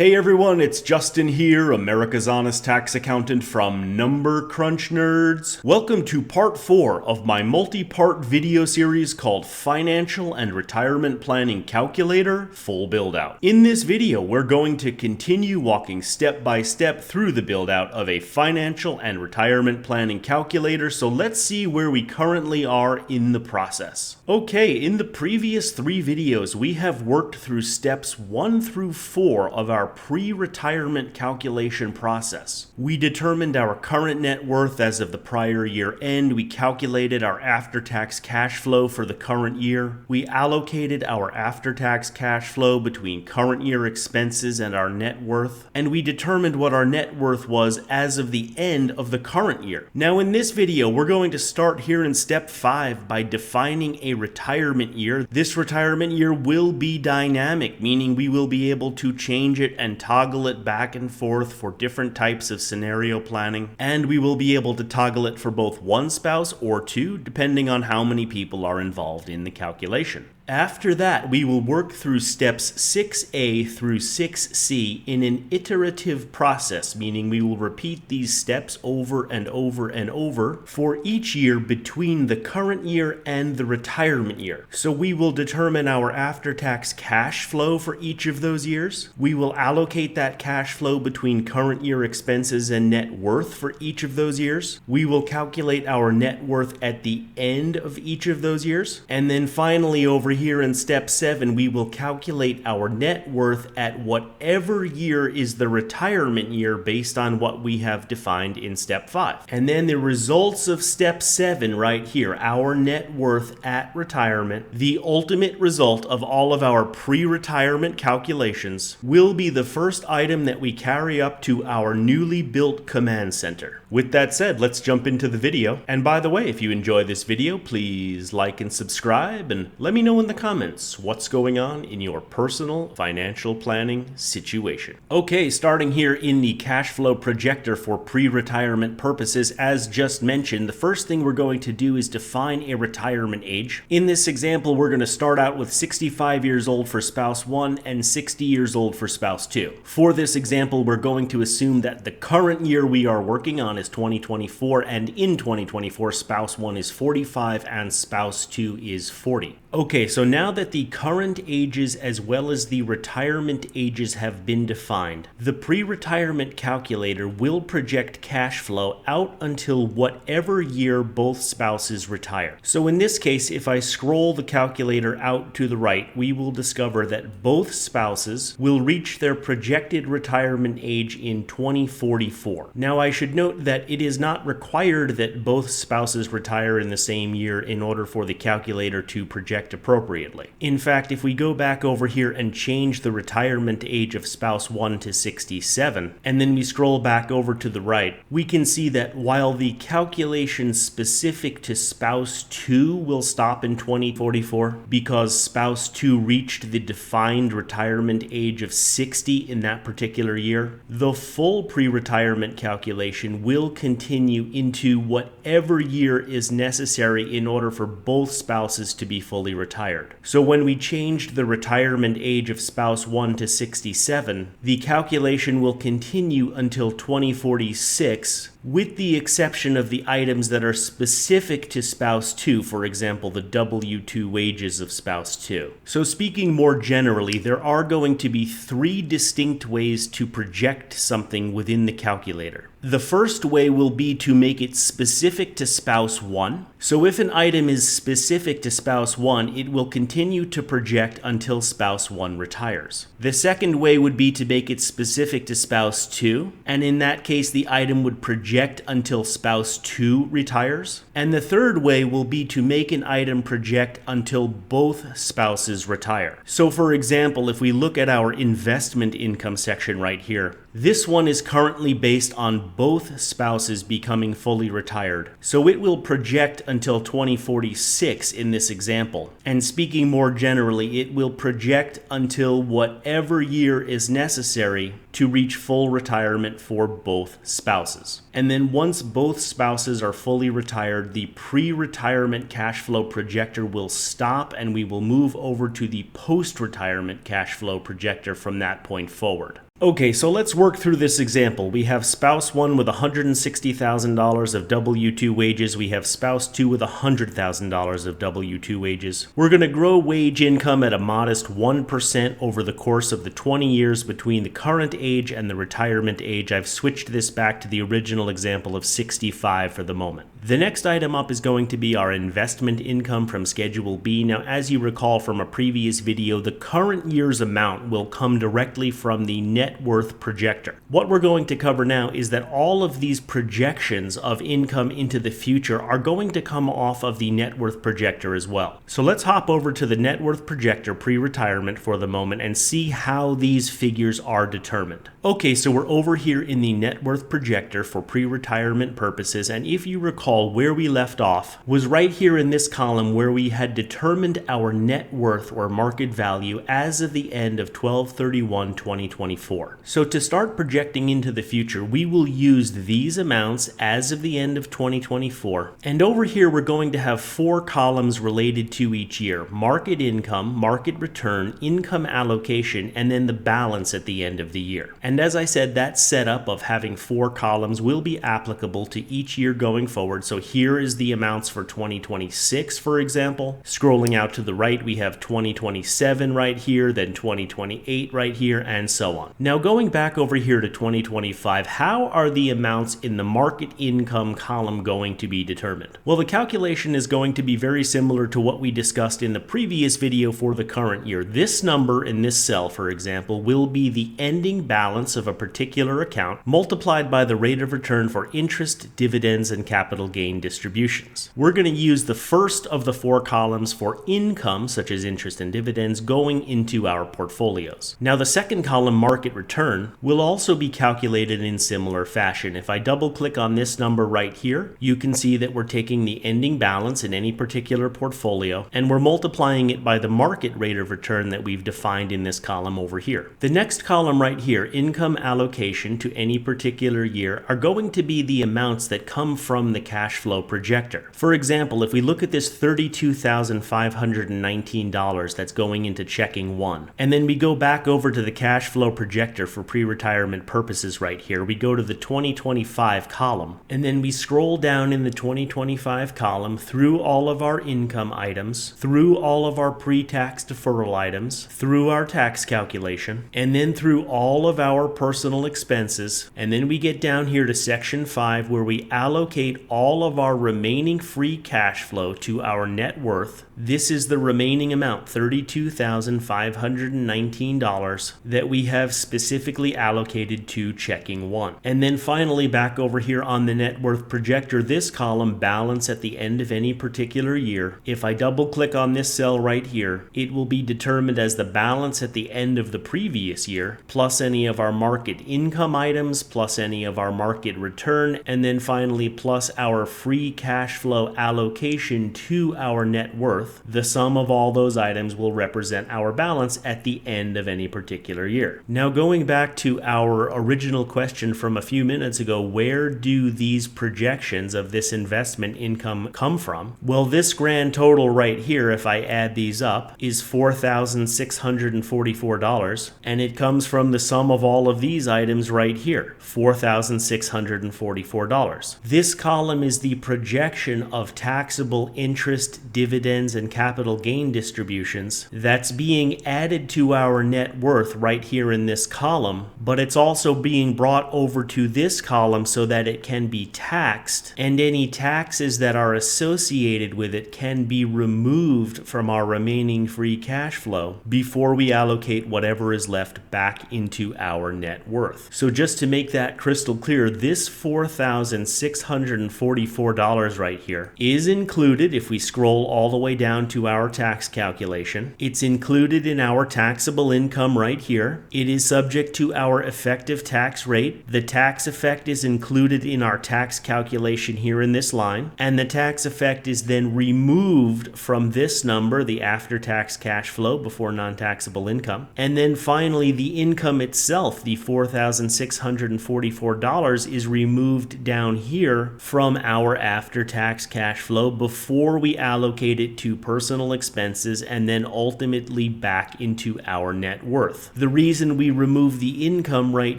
Hey everyone, it's Justin here, America's Honest Tax Accountant from Number Crunch Nerds. Welcome to part 4 of my multi-part video series called Financial and Retirement Planning Calculator Full Build-Out. In this video, we're going to continue walking step by step through the build-out of a financial and retirement planning calculator, so let's see where we currently are in the process. Okay, in the previous 3 videos, we have worked through steps 1 through 4 of our pre-retirement calculation process. We determined our current net worth as of the prior year end. We calculated our after-tax cash flow for the current year. We allocated our after-tax cash flow between current year expenses and our net worth. And we determined what our net worth was as of the end of the current year. Now in this video, we're going to start here in step 5 by defining a retirement year. This retirement year will be dynamic, meaning we will be able to change it and toggle it back and forth for different types of scenario planning, and we will be able to toggle it for both one spouse or two, depending on how many people are involved in the calculation. After that, we will work through steps 6A through 6C in an iterative process, meaning we will repeat these steps over and over and over for each year between the current year and the retirement year. So we will determine our after-tax cash flow for each of those years. We will allocate that cash flow between current year expenses and net worth for each of those years. We will calculate our net worth at the end of each of those years. And then finally, over here in step 7, we will calculate our net worth at whatever year is the retirement year based on what we have defined in step 5. And then the results of step 7 right here, our net worth at retirement, the ultimate result of all of our pre-retirement calculations, will be the first item that we carry up to our newly built command center. With that said, let's jump into the video. And by the way, if you enjoy this video, please like and subscribe, and let me know in the comments what's going on in your personal financial planning situation. Okay, starting here in the cash flow projector for pre-retirement purposes, as just mentioned, the first thing we're going to do is define a retirement age. In this example, we're going to start out with 65 years old for spouse 1 and 60 years old for spouse 2. For this example, we're going to assume that the current year we are working on is 2024, and in 2024, spouse 1 is 45 and spouse 2 is 40. Okay, so now that the current ages as well as the retirement ages have been defined, the pre-retirement calculator will project cash flow out until whatever year both spouses retire. So in this case, if I scroll the calculator out to the right, we will discover that both spouses will reach their projected retirement age in 2044. Now I should note that it is not required that both spouses retire in the same year in order for the calculator to project appropriately. In fact, if we go back over here and change the retirement age of spouse 1 to 67, and then we scroll back over to the right, we can see that while the calculation specific to spouse 2 will stop in 2044 because spouse 2 reached the defined retirement age of 60 in that particular year, the full pre-retirement calculation will continue into whatever year is necessary in order for both spouses to be fully retired. So when we changed the retirement age of spouse 1 to 67, the calculation will continue until 2046, with the exception of the items that are specific to spouse 2, for example, the W-2 wages of spouse 2. So speaking more generally, there are going to be 3 distinct ways to project something within the calculator. The first way will be to make it specific to spouse 1. So if an item is specific to spouse 1, it will continue to project until spouse 1 retires. The second way would be to make it specific to spouse 2, and in that case the item would project until spouse 2 retires. And the third way will be to make an item project until both spouses retire. So for example, if we look at our investment income section right here, this one is currently based on both spouses becoming fully retired, so it will project until 2046 in this example. And speaking more generally, it will project until whatever year is necessary to reach full retirement for both spouses. And then once both spouses are fully retired, the pre-retirement cash flow projector will stop and we will move over to the post-retirement cash flow projector from that point forward. Okay, so let's work through this example. We have spouse 1 with $160,000 of W-2 wages. We have spouse 2 with $100,000 of W-2 wages. We're going to grow wage income at a modest 1% over the course of the 20 years between the current age and the retirement age. I've switched this back to the original example of 65 for the moment. The next item up is going to be our investment income from Schedule B. Now, as you recall from a previous video, the current year's amount will come directly from the net worth projector. What we're going to cover now is that all of these projections of income into the future are going to come off of the net worth projector as well. So let's hop over to the net worth projector pre-retirement for the moment and see how these figures are determined. Okay, so we're over here in the net worth projector for pre-retirement purposes, and if you recall, where we left off was right here in this column where we had determined our net worth or market value as of the end of 12/31/2024. So to start projecting into the future, we will use these amounts as of the end of 2024. And over here, we're going to have 4 columns related to each year: market income, market return, income allocation, and then the balance at the end of the year. And as I said, that setup of having 4 columns will be applicable to each year going forward. So here is the amounts for 2026, for example. Scrolling out to the right, we have 2027 right here, then 2028 right here, and so on. Now going back over here to 2025, how are the amounts in the market income column going to be determined? Well, the calculation is going to be very similar to what we discussed in the previous video for the current year. This number in this cell, for example, will be the ending balance of a particular account multiplied by the rate of return for interest, dividends, and capital gain distributions. We're going to use the first of the 4 columns for income, such as interest and dividends, going into our portfolios. Now the second column, market return, will also be calculated in similar fashion. If I double click on this number right here, you can see that we're taking the ending balance in any particular portfolio and we're multiplying it by the market rate of return that we've defined in this column over here. The next column right here, income allocation to any particular year, are going to be the amounts that come from the cash flow projector. For example, if we look at this $32,519 that's going into checking 1, and then we go back over to the cash flow projector for pre-retirement purposes right here, we go to the 2025 column, and then we scroll down in the 2025 column through all of our income items, through all of our pre-tax deferral items, through our tax calculation, and then through all of our personal expenses, and then we get down here to section 5 where we allocate all of our remaining free cash flow to our net worth. This is the remaining amount, $32,519, that we have specifically allocated to checking 1. And then finally, back over here on the net worth projector, this column, balance at the end of any particular year. If I double click on this cell right here, it will be determined as the balance at the end of the previous year, plus any of our market income items, plus any of our market return, and then finally plus our free cash flow allocation to our net worth. The sum of all those items will represent our balance at the end of any particular year. Now going back to our original question from a few minutes ago, where do these projections of this investment income come from? Well, this grand total right here, if I add these up, is $4,644, and it comes from the sum of all of these items right here, $4,644. This column is the projection of taxable interest, dividends, and capital gain distributions that's being added to our net worth right here in this column, but it's also being brought over to this column so that it can be taxed, and any taxes that are associated with it can be removed from our remaining free cash flow before we allocate whatever is left back into our net worth. So just to make that crystal clear, this $4,644 right here is included, if we scroll all the way down to our tax calculation, it's included in our taxable income right here. It is subject to our effective tax rate. The tax effect is included in our tax calculation here in this line, and the tax effect is then removed from this number, the after-tax cash flow before non-taxable income. And then finally, the income itself, the $4,644, is removed down here from our after-tax cash flow before we allocate it to into personal expenses and then ultimately back into our net worth. The reason we remove the income right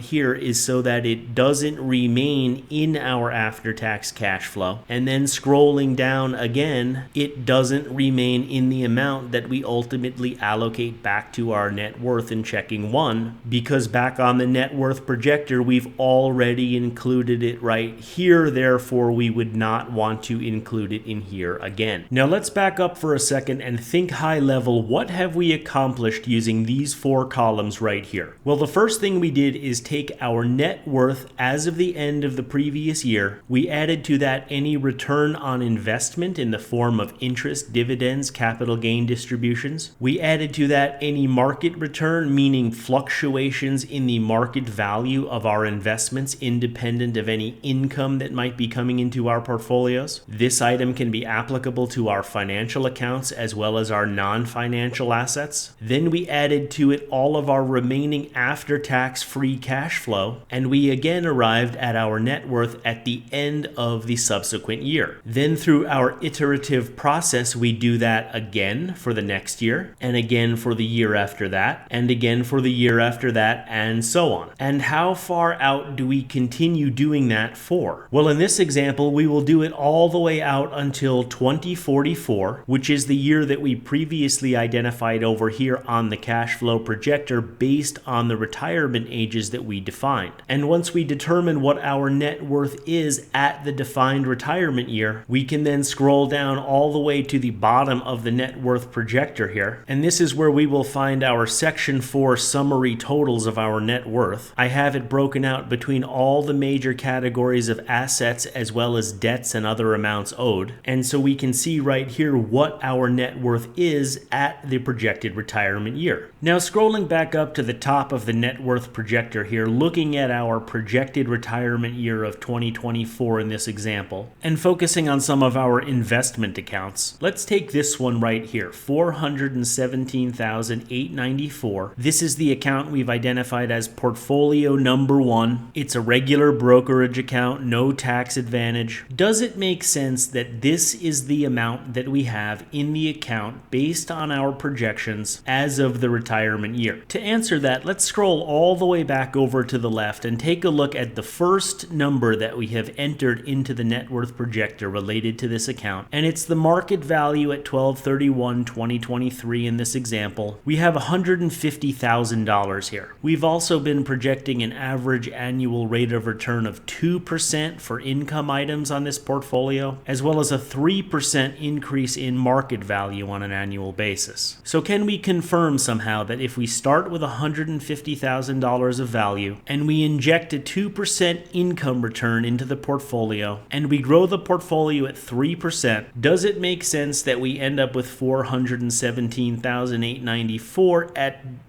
here is so that it doesn't remain in our after-tax cash flow. And then scrolling down again, it doesn't remain in the amount that we ultimately allocate back to our net worth in checking 1, because back on the net worth projector, we've already included it right here. Therefore, we would not want to include it in here again. Now let's back up for a second and think high level. What have we accomplished using these 4 columns right here? Well, the first thing we did is take our net worth as of the end of the previous year. We added to that any return on investment in the form of interest, dividends, capital gain distributions. We added to that any market return, meaning fluctuations in the market value of our investments independent of any income that might be coming into our portfolios. This item can be applicable to our financial accounts as well as our non-financial assets. Then we added to it all of our remaining after-tax free cash flow, and we again arrived at our net worth at the end of the subsequent year. Then through our iterative process, we do that again for the next year, and again for the year after that, and again for the year after that, and so on. And how far out do we continue doing that for? Well, in this example, we will do it all the way out until 2044, which is the year that we previously identified over here on the cash flow projector based on the retirement ages that we defined. And once we determine what our net worth is at the defined retirement year, we can then scroll down all the way to the bottom of the net worth projector here. And this is where we will find our section 4 summary totals of our net worth. I have it broken out between all the major categories of assets as well as debts and other amounts owed. And so we can see right here what our net worth is at the projected retirement year. Now scrolling back up to the top of the net worth projector here, looking at our projected retirement year of 2024 in this example, and focusing on some of our investment accounts. Let's take this one right here, $417,894. This is the account we've identified as portfolio number 1. It's a regular brokerage account, no tax advantage. Does it make sense that this is the amount that we have in the account based on our projections as of the retirement year? To answer that, let's scroll all the way back over to the left and take a look at the first number that we have entered into the net worth projector related to this account, and it's the market value at 12/31/2023 in this example. We have $150,000 here. We've also been projecting an average annual rate of return of 2% for income items on this portfolio, as well as a 3% increase in market value on an annual basis. So can we confirm somehow that if we start with $150,000 of value and we inject a 2% income return into the portfolio and we grow the portfolio at 3%, does it make sense that we end up with $417,894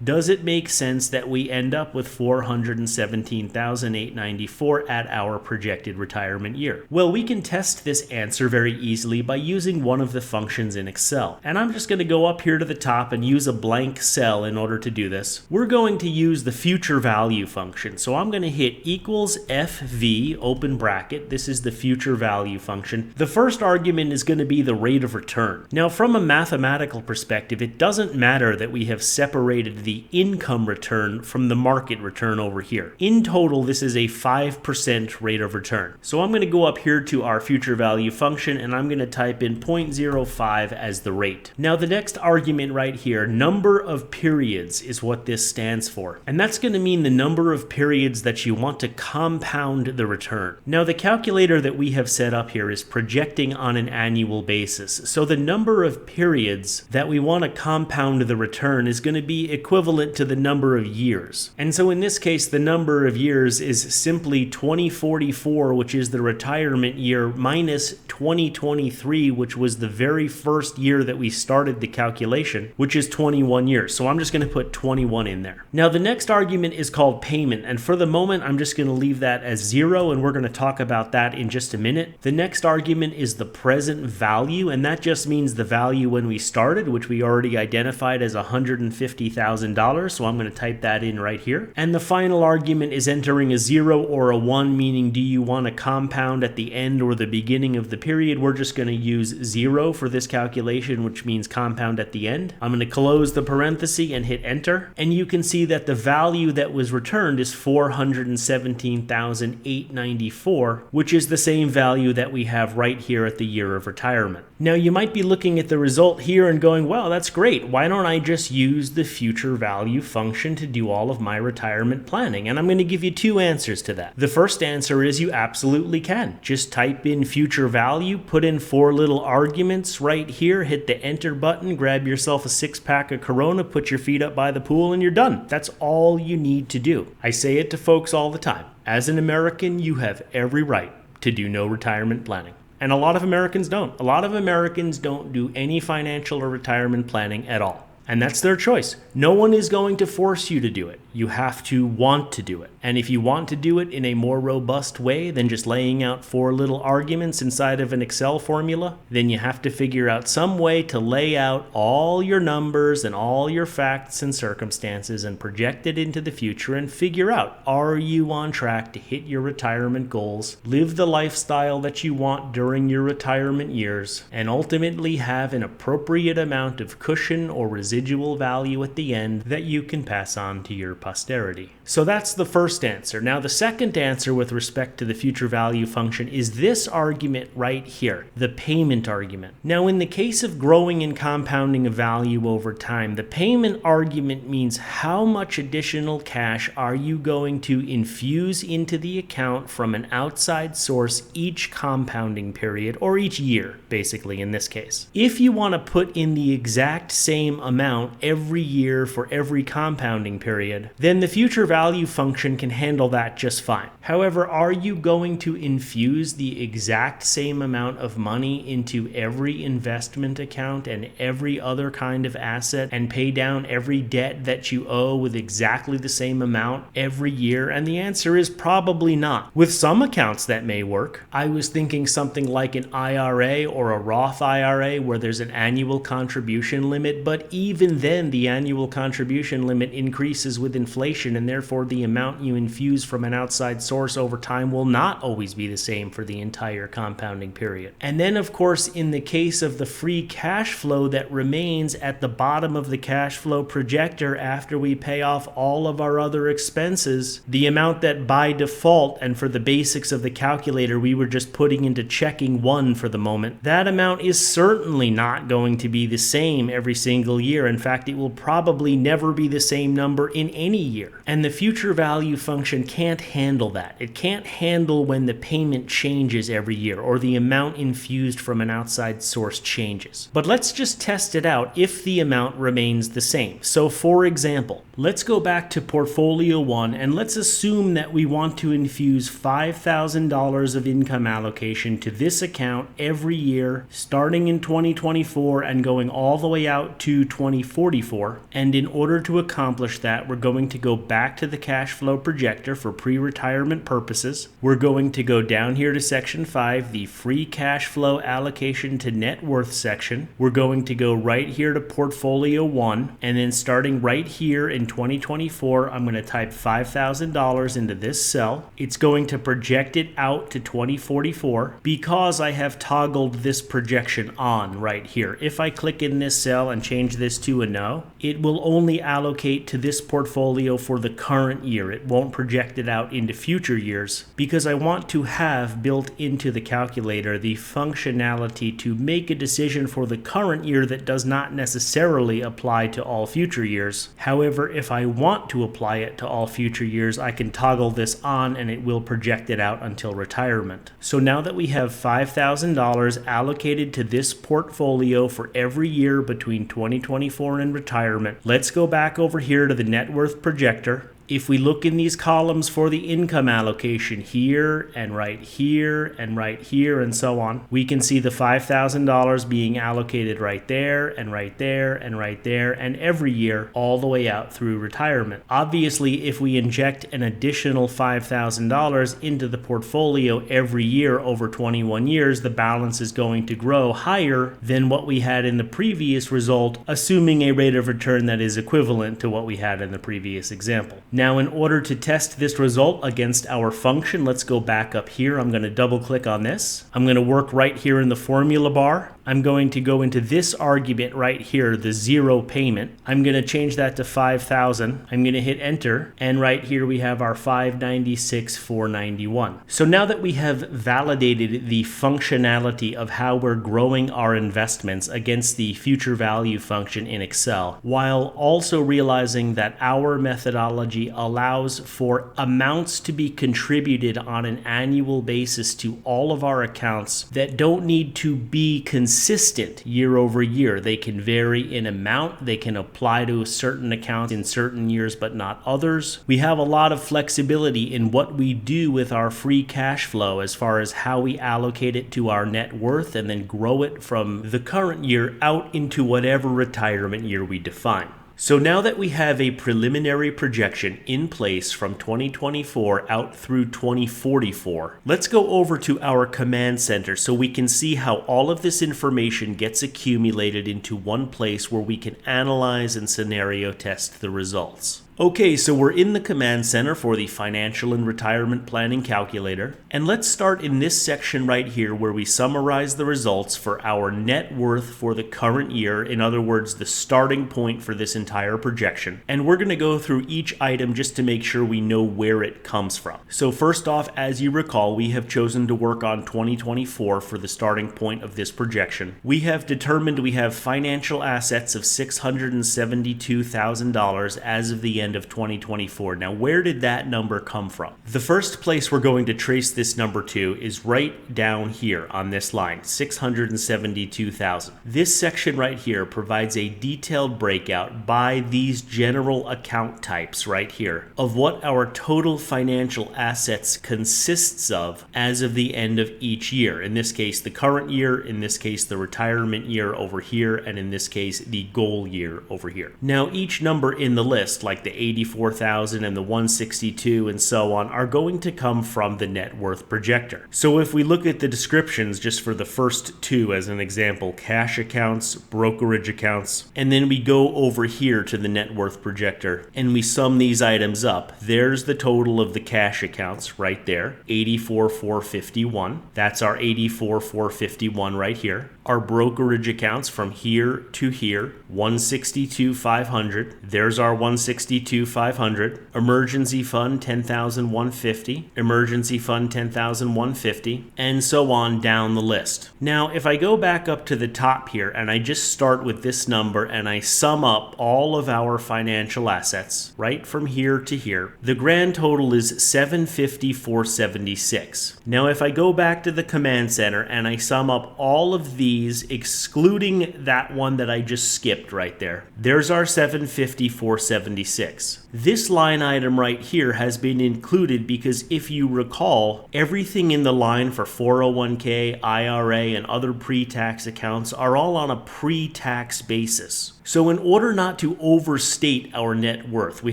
does it make sense that we end up with $417,894 at our projected retirement year? Well, we can test this answer very easily by using one of the functions in Excel. And I'm just going to go up here to the top and use a blank cell in order to do this. We're going to use the future value function. So I'm going to hit equals FV, open bracket. This is the future value function. The first argument is going to be the rate of return. Now, from a mathematical perspective, it doesn't matter that we have separated the income return from the market return over here. In total, this is a 5% rate of return. So I'm going to go up here to our future value function and I'm going to type in 0.05 as the rate. Now, the next argument right here, number of periods, is what this stands for. And that's going to mean the number of periods that you want to compound the return. Now, the calculator that we have set up here is projecting on an annual basis. So the number of periods that we want to compound the return is going to be equivalent to the number of years. And so in this case, the number of years is simply 2044, which is the retirement year, minus 2023, which was the very first year that we started the calculation, which is 21 years. So I'm just going to put 21 in there. Now, the next argument is called payment. And for the moment, I'm just going to leave that as 0, and we're going to talk about that in just a minute. The next argument is the present value, and that just means the value when we started, which we already identified as $150,000. So I'm going to type that in right here. And the final argument is entering a 0 or a 1, meaning do you want to compound at the end or the beginning of the period? We're just going to use 0 for this calculation, which means compound at the end. I'm going to close the parenthesis and hit enter, and you can see that the value that was returned is 417,894, which is the same value that we have right here at the year of retirement. Now you might be looking at the result here and going, well, that's great. Why don't I just use the future value function to do all of my retirement planning? And I'm going to give you two answers to that. The first answer is you absolutely can. Just type in future value, put in 4 little arguments right here, hit the enter button, grab yourself a 6-pack of Corona, put your feet up by the pool, and you're done. That's all you need to do. I say it to folks all the time. As an American, you have every right to do no retirement planning. And a lot of Americans don't. A lot of Americans don't do any financial or retirement planning at all. And that's their choice. No one is going to force you to do it. You have to want to do it. And if you want to do it in a more robust way than just laying out 4 little arguments inside of an Excel formula, then you have to figure out some way to lay out all your numbers and all your facts and circumstances and project it into the future and figure out, are you on track to hit your retirement goals, live the lifestyle that you want during your retirement years, and ultimately have an appropriate amount of cushion or residual value at the end that you can pass on to your posterity. So that's the first answer. Now the second answer with respect to the future value function is this argument right here, the payment argument. Now in the case of growing and compounding a value over time, the payment argument means how much additional cash are you going to infuse into the account from an outside source each compounding period, or each year, basically in this case. If you want to put in the exact same amount every year for every compounding period, then the future value function can handle that just fine. However, are you going to infuse the exact same amount of money into every investment account and every other kind of asset and pay down every debt that you owe with exactly the same amount every year? And the answer is probably not. With some accounts that may work. I was thinking something like an IRA or a Roth IRA where there's an annual contribution limit, but even then the annual contribution limit increases with inflation, and therefore the amount you infuse from an outside source over time will not always be the same for the entire compounding period. And then of course in the case of the free cash flow that remains at the bottom of the cash flow projector after we pay off all of our other expenses, the amount that by default and for the basics of the calculator we were just putting into checking 1 for the moment, that amount is certainly not going to be the same every single year. In fact, it will probably never be the same number in any year. And the future value function can't handle that. It can't handle when the payment changes every year or the amount infused from an outside source changes. But let's just test it out if the amount remains the same. So for example, let's go back to portfolio 1 and let's assume that we want to infuse $5,000 of income allocation to this account every year starting in 2024 and going all the way out to 2044. And in order to accomplish that, we're going to go back to the cash flow projector for pre-retirement purposes. We're going to go down here to section 5, the free cash flow allocation to net worth section. We're going to go right here to portfolio 1, and then starting right here in 2024, I'm going to type $5,000 into this cell. It's going to project it out to 2044 because I have toggled this projection on right here. If I click in this cell and change this to a no, it will only allocate to this portfolio for the current year. It won't project it out into future years because I want to have built into the calculator the functionality to make a decision for the current year that does not necessarily apply to all future years. However, if I want to apply it to all future years, I can toggle this on and it will project it out until retirement. So now that we have $5,000 allocated to this portfolio for every year between 2024 and retirement, let's go back over here to the net worth projector. If we look in these columns for the income allocation here and right here and right here and so on, we can see the $5,000 being allocated right there and right there and right there and every year all the way out through retirement. Obviously, if we inject an additional $5,000 into the portfolio every year over 21 years, the balance is going to grow higher than what we had in the previous result, assuming a rate of return that is equivalent to what we had in the previous example. Now, in order to test this result against our function, let's go back up here. I'm going to double click on this. I'm going to work right here in the formula bar. I'm going to go into this argument right here, the 0 payment. I'm going to change that to 5,000. I'm going to hit enter. And right here we have our 596,491. So now that we have validated the functionality of how we're growing our investments against the future value function in Excel, while also realizing that our methodology allows for amounts to be contributed on an annual basis to all of our accounts that don't need to be consistent year over year. They can vary in amount, they can apply to a certain account in certain years but not others. We have a lot of flexibility in what we do with our free cash flow as far as how we allocate it to our net worth and then grow it from the current year out into whatever retirement year we define. So now that we have a preliminary projection in place from 2024 out through 2044, let's go over to our command center so we can see how all of this information gets accumulated into one place where we can analyze and scenario test the results. Okay, so we're in the command center for the financial and retirement planning calculator, and let's start in this section right here where we summarize the results for our net worth for the current year, in other words, the starting point for this entire projection. And we're going to go through each item just to make sure we know where it comes from. So first off, as you recall, we have chosen to work on 2024 for the starting point of this projection. We have determined we have financial assets of $672,000 as of the end of 2024. Now, where did that number come from? The first place we're going to trace this number to is right down here on this line, 672,000. This section right here provides a detailed breakout by these general account types right here of what our total financial assets consists of as of the end of each year. In this case, the current year, in this case, the retirement year over here, and in this case, the goal year over here. Now, each number in the list, like the 84,000 and the 162 and so on, are going to come from the net worth projector. So if we look at the descriptions just for the first two as an example, cash accounts, brokerage accounts, and then we go over here to the net worth projector and we sum these items up, there's the total of the cash accounts right there, 84,451. That's our 84,451 right here. Our brokerage accounts from here to here, 162,500. There's our 162,500. Emergency fund, 10,150. Emergency fund, 10,150, and so on down the list. Now, if I go back up to the top here and I just start with this number and I sum up all of our financial assets right from here to here, the grand total is 750,476. Now, if I go back to the command center and I sum up all of these excluding that one that I just skipped right there, there's our 750,476. This line item right here has been included because if you recall, everything in the line for 401k, IRA, and other pre-tax accounts are all on a pre-tax basis. So in order not to overstate our net worth, we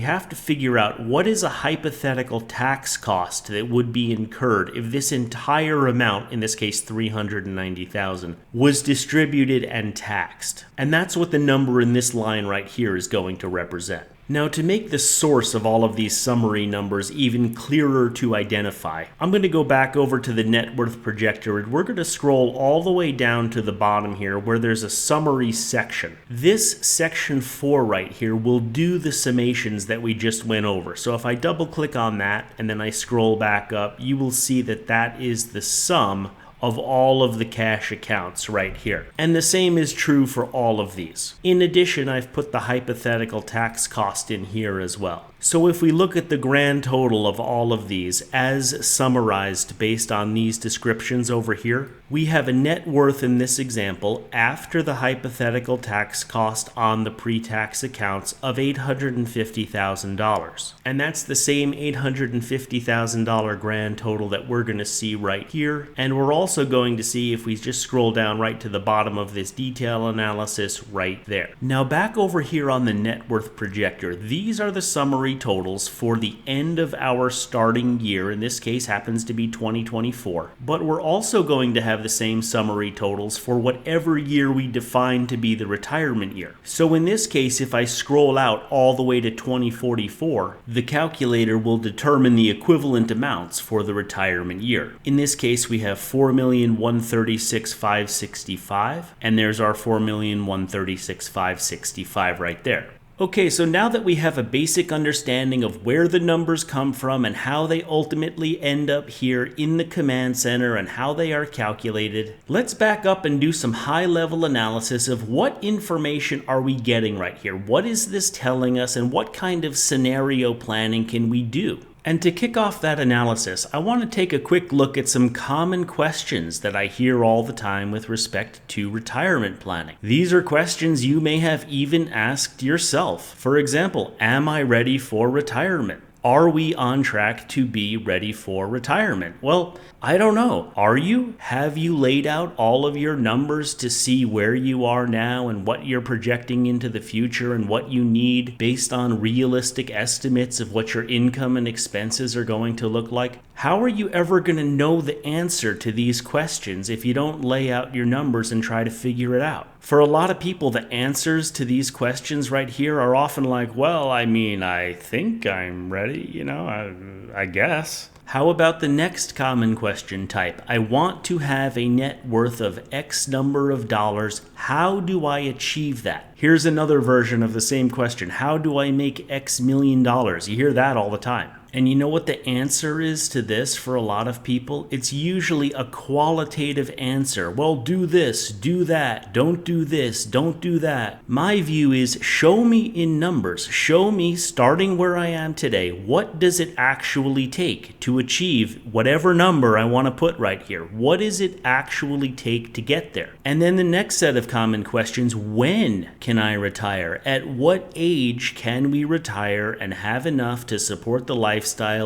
have to figure out what is a hypothetical tax cost that would be incurred if this entire amount, in this case 390,000, was distributed and taxed. And that's what the number in this line right here is going to represent. Now, to make the source of all of these summary numbers even clearer to identify, I'm going to go back over to the net worth projector and we're going to scroll all the way down to the bottom here where there's a summary section. This section 4 right here will do the summations that we just went over. So if I double click on that and then I scroll back up, you will see that that is the sum of all of the cash accounts right here. And the same is true for all of these. In addition, I've put the hypothetical tax cost in here as well. So if we look at the grand total of all of these as summarized based on these descriptions over here, we have a net worth in this example after the hypothetical tax cost on the pre-tax accounts of $850,000. And that's the same $850,000 grand total that we're going to see right here. And we're also going to see, if we just scroll down right to the bottom of this detail analysis right there. Now back over here on the net worth projector, these are the summary summary totals for the end of our starting year. In this case happens to be 2024. But we're also going to have the same summary totals for whatever year we define to be the retirement year. So in this case, if I scroll out all the way to 2044, the calculator will determine the equivalent amounts for the retirement year. In this case, we have 4,136,565, and there's our 4,136,565 right there. Okay, so now that we have a basic understanding of where the numbers come from and how they ultimately end up here in the command center and how they are calculated, let's back up and do some high-level analysis of what information are we getting right here. What is this telling us, and what kind of scenario planning can we do? And to kick off that analysis, I want to take a quick look at some common questions that I hear all the time with respect to retirement planning. These are questions you may have even asked yourself. For example, am I ready for retirement? Are we on track to be ready for retirement? Well, I don't know. Are you? Have you laid out all of your numbers to see where you are now and what you're projecting into the future and what you need based on realistic estimates of what your income and expenses are going to look like? How are you ever going to know the answer to these questions if you don't lay out your numbers and try to figure it out? For a lot of people, the answers to these questions right here are often like, well, I mean, I think I'm ready, I guess. How about the next common question type? I want to have a net worth of X number of dollars. How do I achieve that? Here's another version of the same question. How do I make X million dollars? You hear that all the time. And you know what the answer is to this for a lot of people? It's usually a qualitative answer. Well, do this, do that, don't do this, don't do that. My view is show me in numbers. Show me, starting where I am today, what does it actually take to achieve whatever number I want to put right here? What does it actually take to get there? And then the next set of common questions, when can I retire? At what age can we retire and have enough to support the lifestyle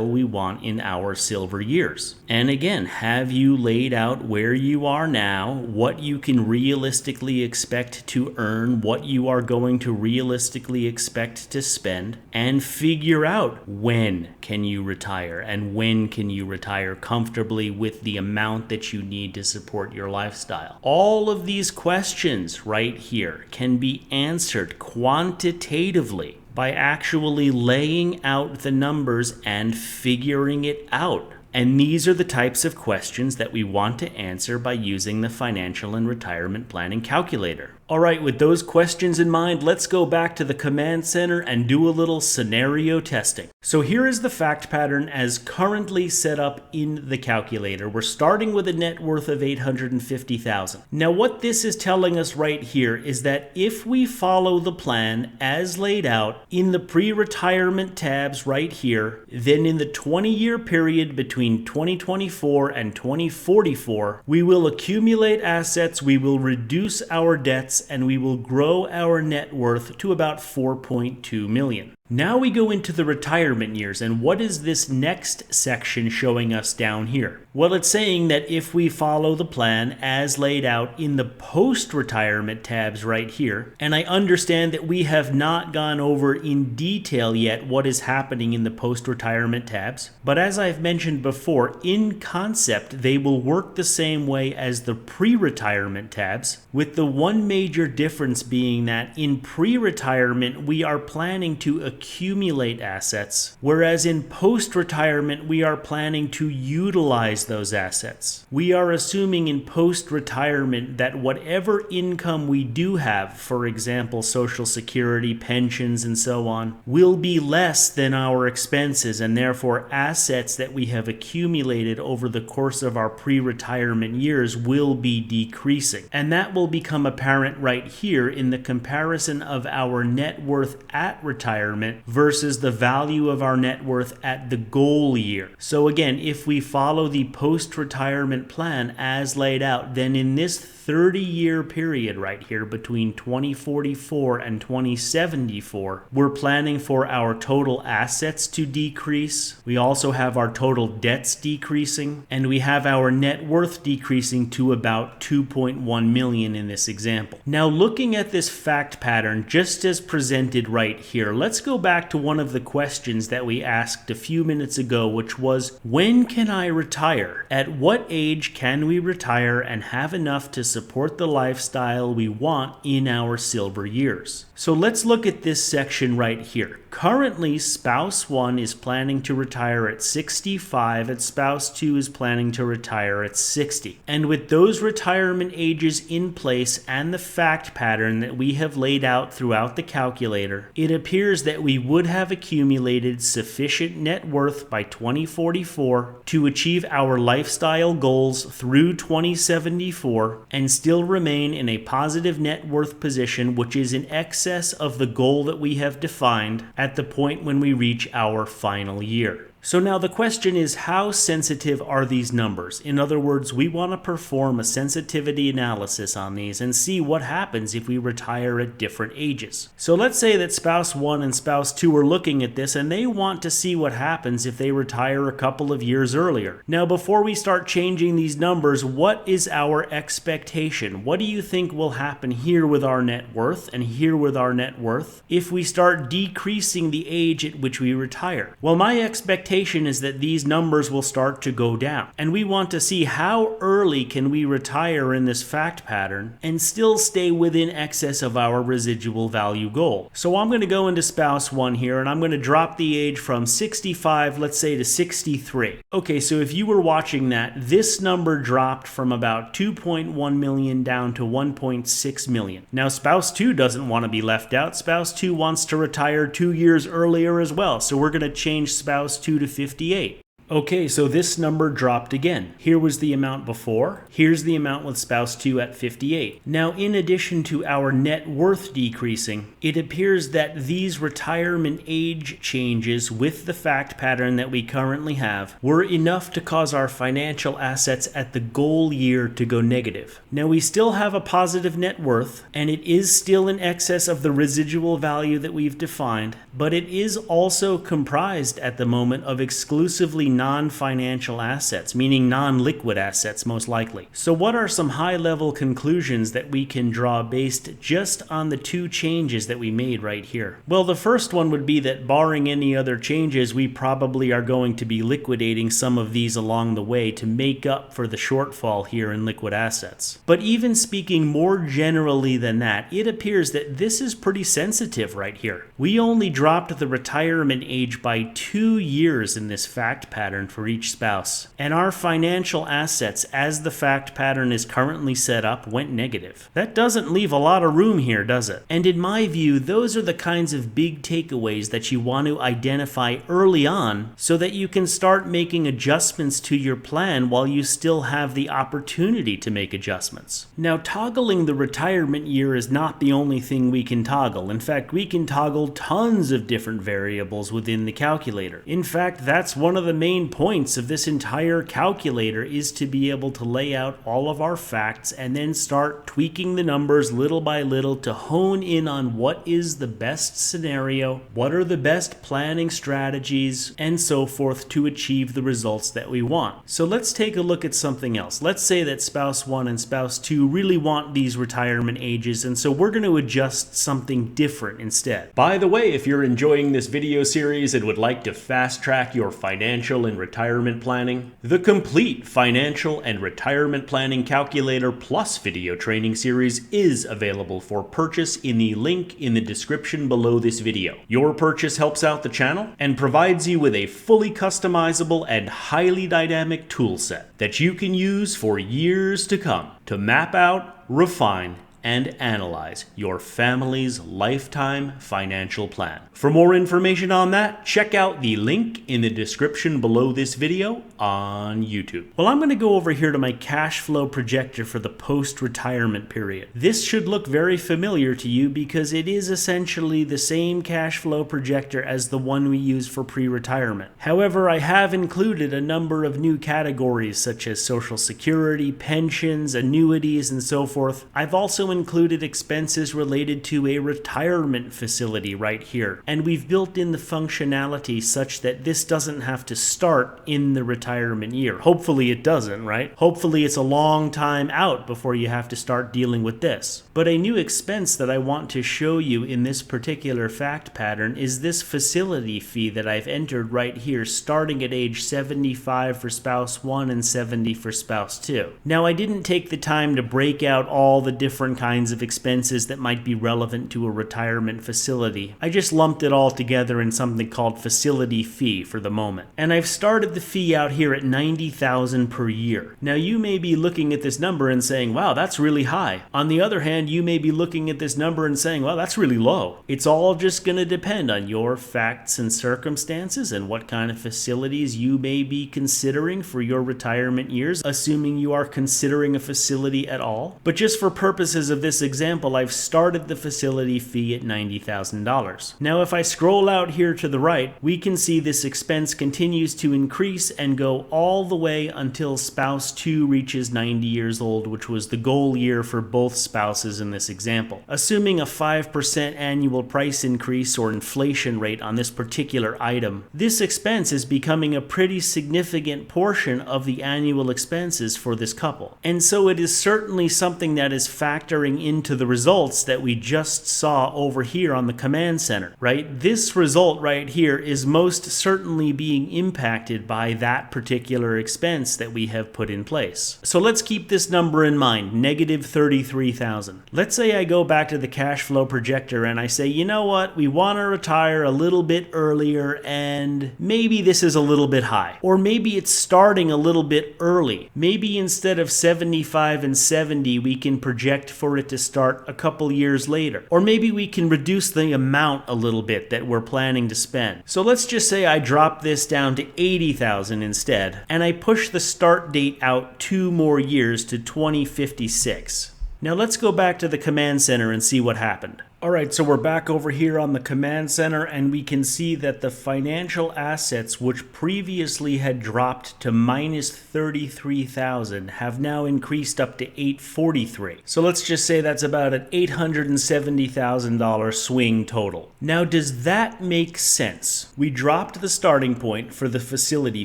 we want in our silver years? And again, have you laid out where you are now, what you can realistically expect to earn, what you are going to realistically expect to spend, and figure out when can you retire and when can you retire comfortably with the amount that you need to support your lifestyle. All of these questions right here can be answered quantitatively by actually laying out the numbers and figuring it out. And these are the types of questions that we want to answer by using the Financial and Retirement Planning Calculator. All right, with those questions in mind, let's go back to the command center and do a little scenario testing. So here is the fact pattern as currently set up in the calculator. We're starting with a net worth of $850,000. Now what this is telling us right here is that if we follow the plan as laid out in the pre-retirement tabs right here, then in the 20-year period between 2024 and 2044, we will accumulate assets, we will reduce our debts, and we will grow our net worth to about $4.2 million. Now we go into the retirement years, and what is this next section showing us down here? Well, it's saying that if we follow the plan as laid out in the post-retirement tabs right here, and I understand that we have not gone over in detail yet what is happening in the post-retirement tabs, but as I've mentioned before, in concept, they will work the same way as the pre-retirement tabs, with the one major difference being that in pre-retirement, we are planning to accumulate assets, whereas in post-retirement, we are planning to utilize those assets. We are assuming in post-retirement that whatever income we do have, for example, Social Security, pensions, and so on, will be less than our expenses, and therefore assets that we have accumulated over the course of our pre-retirement years will be decreasing. And that will become apparent right here in the comparison of our net worth at retirement versus the value of our net worth at the goal year. So again, if we follow the post-retirement plan as laid out, then in this 30-year period right here between 2044 and 2074, we're planning for our total assets to decrease. We also have our total debts decreasing, and we have our net worth decreasing to about 2.1 million in this example. Now, looking at this fact pattern just as presented right here, let's go back to one of the questions that we asked a few minutes ago, which was, when can I retire? At what age can we retire and have enough to support the lifestyle we want in our silver years? So let's look at this section right here. Currently, spouse 1 is planning to retire at 65 and spouse 2 is planning to retire at 60. And with those retirement ages in place and the fact pattern that we have laid out throughout the calculator, it appears that we would have accumulated sufficient net worth by 2044 to achieve our lifestyle goals through 2074 and still remain in a positive net worth position, which is in excess of the goal that we have defined at the point when we reach our final year. So now the question is, how sensitive are these numbers? In other words, we want to perform a sensitivity analysis on these and see what happens if we retire at different ages. So let's say that spouse 1 and spouse 2 are looking at this and they want to see what happens if they retire a couple of years earlier. Now, before we start changing these numbers, what is our expectation? What do you think will happen here with our net worth and here with our net worth if we start decreasing the age at which we retire? Well, my expectation is that these numbers will start to go down, and we want to see how early can we retire in this fact pattern and still stay within excess of our residual value goal. So I'm going to go into spouse 1 here and I'm going to drop the age from 65, let's say, to 63. Okay, so if you were watching that, this number dropped from about 2.1 million down to 1.6 million. Now, spouse 2 doesn't want to be left out. Spouse 2 wants to retire 2 years earlier as well, so we're going to change spouse 2 to 58. Okay, so this number dropped again. Here was the amount before. Here's the amount with spouse 2 at 58. Now, in addition to our net worth decreasing, it appears that these retirement age changes with the fact pattern that we currently have were enough to cause our financial assets at the goal year to go negative. Now, we still have a positive net worth, and it is still in excess of the residual value that we've defined, but it is also comprised at the moment of exclusively non-financial assets, meaning non-liquid assets most likely. So what are some high-level conclusions that we can draw based just on the two changes that we made right here? Well, the first one would be that barring any other changes, we probably are going to be liquidating some of these along the way to make up for the shortfall here in liquid assets. But even speaking more generally than that, it appears that this is pretty sensitive right here. We only dropped the retirement age by 2 years in this fact pattern for each spouse, and our financial assets as the fact pattern is currently set up went negative. That doesn't leave a lot of room here, does it? And in my view, those are the kinds of big takeaways that you want to identify early on so that you can start making adjustments to your plan while you still have the opportunity to make adjustments. Now, toggling the retirement year is not the only thing we can toggle. In fact, we can toggle tons of different variables within the calculator. In fact, that's one of the main points of this entire calculator, is to be able to lay out all of our facts and then start tweaking the numbers little by little to hone in on what is the best scenario, what are the best planning strategies, and so forth to achieve the results that we want. So let's take a look at something else. Let's say that spouse 1 and spouse 2 really want these retirement ages, and so we're going to adjust something different instead. By the way, if you're enjoying this video series and would like to fast track your financial and retirement planning, the complete financial and retirement planning calculator plus video training series is available for purchase in the link in the description below this video. Your purchase helps out the channel and provides you with a fully customizable and highly dynamic tool set that you can use for years to come to map out, refine, and analyze your family's lifetime financial plan. For more information on that, check out the link in the description below this video on YouTube. Well, I'm going to go over here to my cash flow projector for the post-retirement period. This should look very familiar to you because it is essentially the same cash flow projector as the one we use for pre-retirement. However, I have included a number of new categories such as Social Security, pensions, annuities, and so forth. I've also included expenses related to a retirement facility right here, and we've built in the functionality such that this doesn't have to start in the retirement year. Hopefully it doesn't, right? Hopefully it's a long time out before you have to start dealing with this. But a new expense that I want to show you in this particular fact pattern is this facility fee that I've entered right here, starting at age 75 for spouse 1 and 70 for spouse 2. Now, I didn't take the time to break out all the different kinds of expenses that might be relevant to a retirement facility. I just lumped it all together in something called facility fee for the moment. And I've started the fee out here at $90,000 per year. Now, you may be looking at this number and saying, wow, that's really high. On the other hand, you may be looking at this number and saying, well, that's really low. It's all just going to depend on your facts and circumstances and what kind of facilities you may be considering for your retirement years, assuming you are considering a facility at all. But just for purposes of this example, I've started the facility fee at $90,000. Now, if I scroll out here to the right, we can see this expense continues to increase and go all the way until spouse 2 reaches 90 years old, which was the goal year for both spouses in this example. Assuming a 5% annual price increase or inflation rate on this particular item, this expense is becoming a pretty significant portion of the annual expenses for this couple. And so it is certainly something that is factoring into the results that we just saw over here on the command center, right? This result right here is most certainly being impacted by that particular expense that we have put in place. So let's keep this number in mind, negative $33,000. Let's say I go back to the cash flow projector and I say, you know what, we want to retire a little bit earlier and maybe this is a little bit high. Or maybe it's starting a little bit early. Maybe instead of 75 and 70, we can project for it to start a couple years later. Or maybe we can reduce the amount a little bit that we're planning to spend. So let's just say I drop this down to $80,000 instead, and I push the start date out 2 more years to 2056. Now let's go back to the command center and see what happened. Alright, so we're back over here on the command center and we can see that the financial assets, which previously had dropped to minus $33,000, have now increased up to $843,000. So let's just say that's about an $870,000 swing total. Now, does that make sense? We dropped the starting point for the facility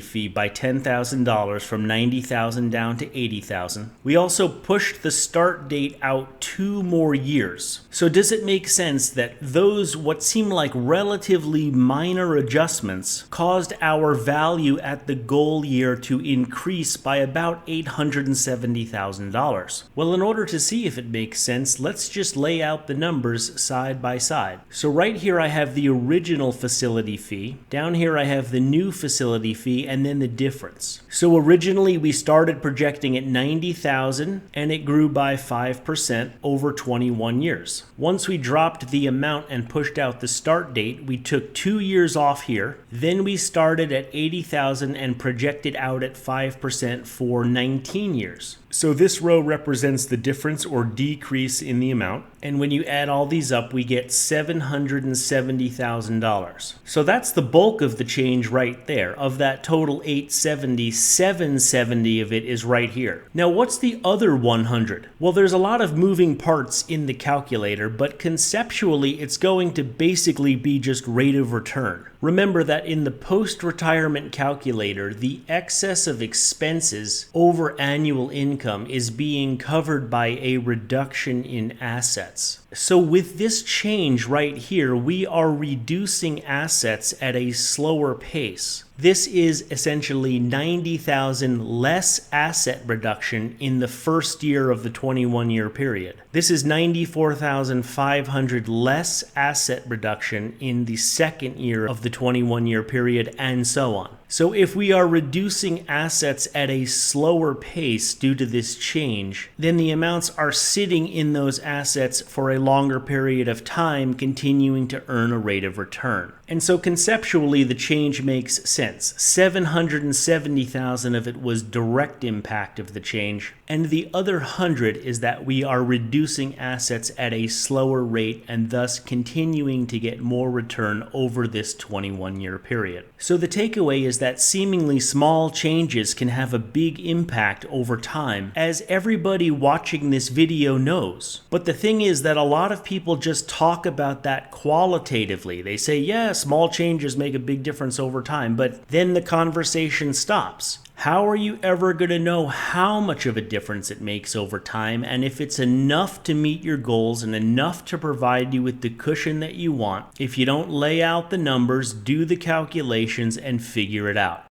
fee by $10,000 from $90,000 down to $80,000. We also pushed the start date out 2 more years. So does it make sense that those what seem like relatively minor adjustments caused our value at the goal year to increase by about $870,000? Well, in order to see if it makes sense, let's just lay out the numbers side by side. So right here I have the original facility fee, down here I have the new facility fee, and then the difference. So originally we started projecting at $90,000 and it grew by 5% over 21 years. Once we dropped the amount and pushed out the start date, we took 2 years off here. Then we started at $80,000 and projected out at 5% for 19 years. So this row represents the difference or decrease in the amount. And when you add all these up, we get $770,000. So that's the bulk of the change right there. Of that total $870, $770 of it is right here. Now, what's the other $100? Well, there's a lot of moving parts in the calculator, but conceptually, it's going to basically be just rate of return. Remember that in the post-retirement calculator, the excess of expenses over annual income is being covered by a reduction in assets. So with this change right here, we are reducing assets at a slower pace. This is essentially 90,000 less asset reduction in the first year of the 21-year period. This is 94,500 less asset reduction in the second year of the 21-year period, and so on. So if we are reducing assets at a slower pace due to this change, then the amounts are sitting in those assets for a longer period of time, continuing to earn a rate of return. And so conceptually, the change makes sense. 770,000 of it was direct impact of the change, and the other 100 is that we are reducing assets at a slower rate and thus continuing to get more return over this 21-year period. So the takeaway is that seemingly small changes can have a big impact over time, as everybody watching this video knows. But the thing is that a lot of people just talk about that qualitatively. They say, yeah, small changes make a big difference over time, but then the conversation stops. How are you ever going to know how much of a difference it makes over time, and if it's enough to meet your goals and enough to provide you with the cushion that you want, if you don't lay out the numbers, do the calculations, and figure it out?